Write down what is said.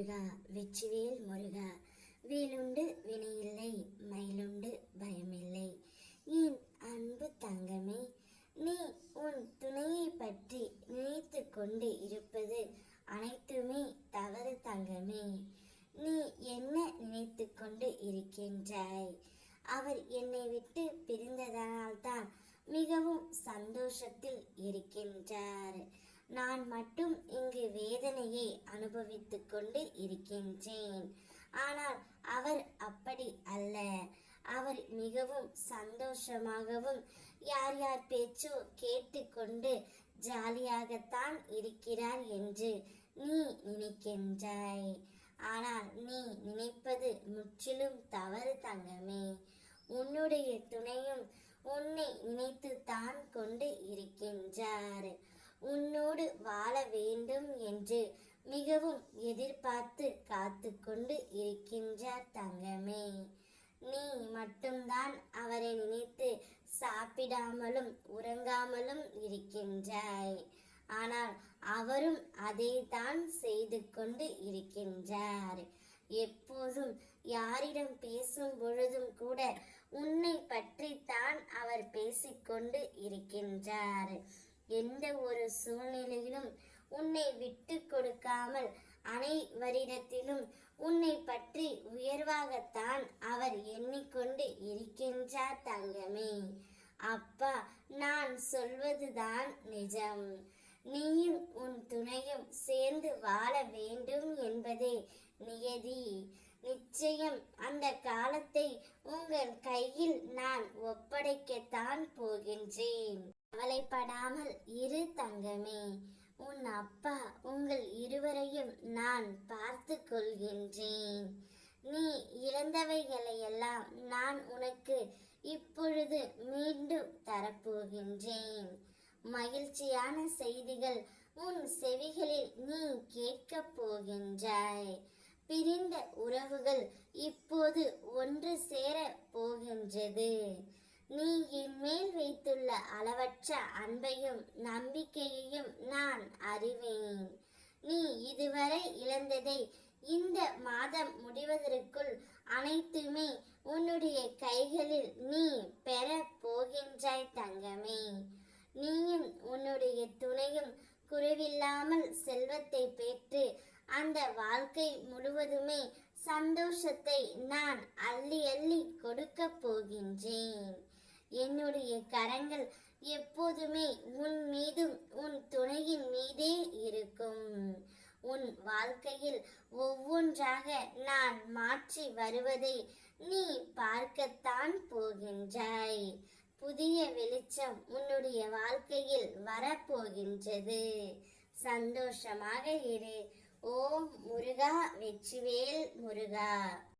முருகா வெற்றிவேல் முருகா. வேலுண்டு வினையில்லை, மயிலுண்டு பயமில்லை. என் அன்பு தங்கமே, நீ உன் துணையை பற்றி நினைத்து கொண்டு இருப்பது அனைத்துமே தவறு தங்கமே. நீ என்ன நினைத்து கொண்டு இருக்கின்றாய்? அவர் என்னை விட்டு பிரிந்ததனால்தான் மிகவும் சந்தோஷத்தில் இருக்கின்றார். நான் மட்டும் இங்கு வேதனையை அனுபவித்துக் கொண்டு இருக்கின்றேன். ஆனால் அவர் அப்படி அல்ல. அவர் மிகவும் சந்தோஷமாகவும் யார் யார் பேச்சோ கேட்டுக்கொண்டு ஜாலியாகத்தான் இருக்கிறார் என்று நீ நினைக்கின்றாய். ஆனால் நீ நினைப்பது முற்றிலும் தவறு தங்கமே. உன்னுடைய துணையும் உன்னை நினைத்து தான் கொண்டு இருக்கின்றார். உன்னோடு வாழ வேண்டும் என்று மிகவும் எதிர்பார்த்து காத்து கொண்டு இருக்கின்றார் தங்கமே. நீ மட்டும்தான் அவரை நினைத்து சாப்பிடாமலும் உறங்காமலும் இருக்கின்றாய். ஆனால் அவரும் அதை தான் செய்து கொண்டு இருக்கின்றார். எப்போதும் யாரிடம் பேசும் பொழுதும் கூட உன்னை பற்றி தான் அவர் பேசிக்கொண்டு இருக்கின்றார். எந்த ஒரு சூழ்நிலையிலும் உன்னை விட்டு கொடுக்காமல் அனைவரிடத்திலும் உன்னை பற்றி உயர்வாகத்தான் அவர் எண்ணிக்கொண்டு இருக்கின்றார் தங்கமே. அப்பா, நான் சொல்வதுதான் நிஜம். நீயும் உன் துணையும் சேர்ந்து வாழ வேண்டும் என்பதே நியதி. நிச்சயம் அந்த காலத்தை உங்கள் கையில் நான் ஒப்படைக்கத்தான் போகின்றேன். கவலைப்படாமல் இரு தங்கமே. உன் அப்பா உங்கள் இருவரையும் நான் பார்த்து கொள்கின்றேன். நீ இழந்தவைகளையெல்லாம் நான் உனக்கு இப்பொழுது மீண்டும் தரப்போகின்றேன். மகிழ்ச்சியான செய்திகள் உன் செவிகளில் நீ கேட்கப் போகின்றாய். பிரிந்த உறவுகள் இப்போது ஒன்று சேர போகின்றது. நீ என் மேல் வைத்துள்ள அளவற்ற அன்பையும் நம்பிக்கையையும் நான் அறிவேன். நீ இதுவரை இழந்ததை இந்த மாதம் முடிவதற்குள் அனைத்துமே உன்னுடைய கைகளில் நீ பெற போகின்றாய் தங்கமே. நீயும் உன்னுடைய துணையும் குறைவில்லாமல் செல்வத்தை பெற்று அந்த வாழ்க்கை முழுவதுமே சந்தோஷத்தை நான் அள்ளி அள்ளி கொடுக்க போகின்றேன். என்னுடைய கரங்கள் எப்போதுமே உன் மீதும் உன் துணையின் மீதே இருக்கும். உன் வாழ்க்கையில் ஒவ்வொன்றாக நான் மாற்றி வருவதை நீ பார்க்கத்தான் போகின்றாய். புதிய வெளிச்சம் உன்னுடைய வாழ்க்கையில் வரப்போகின்றது. சந்தோஷமாக இரு. ஓம் முருகா வெற்றிவேல் முருகா.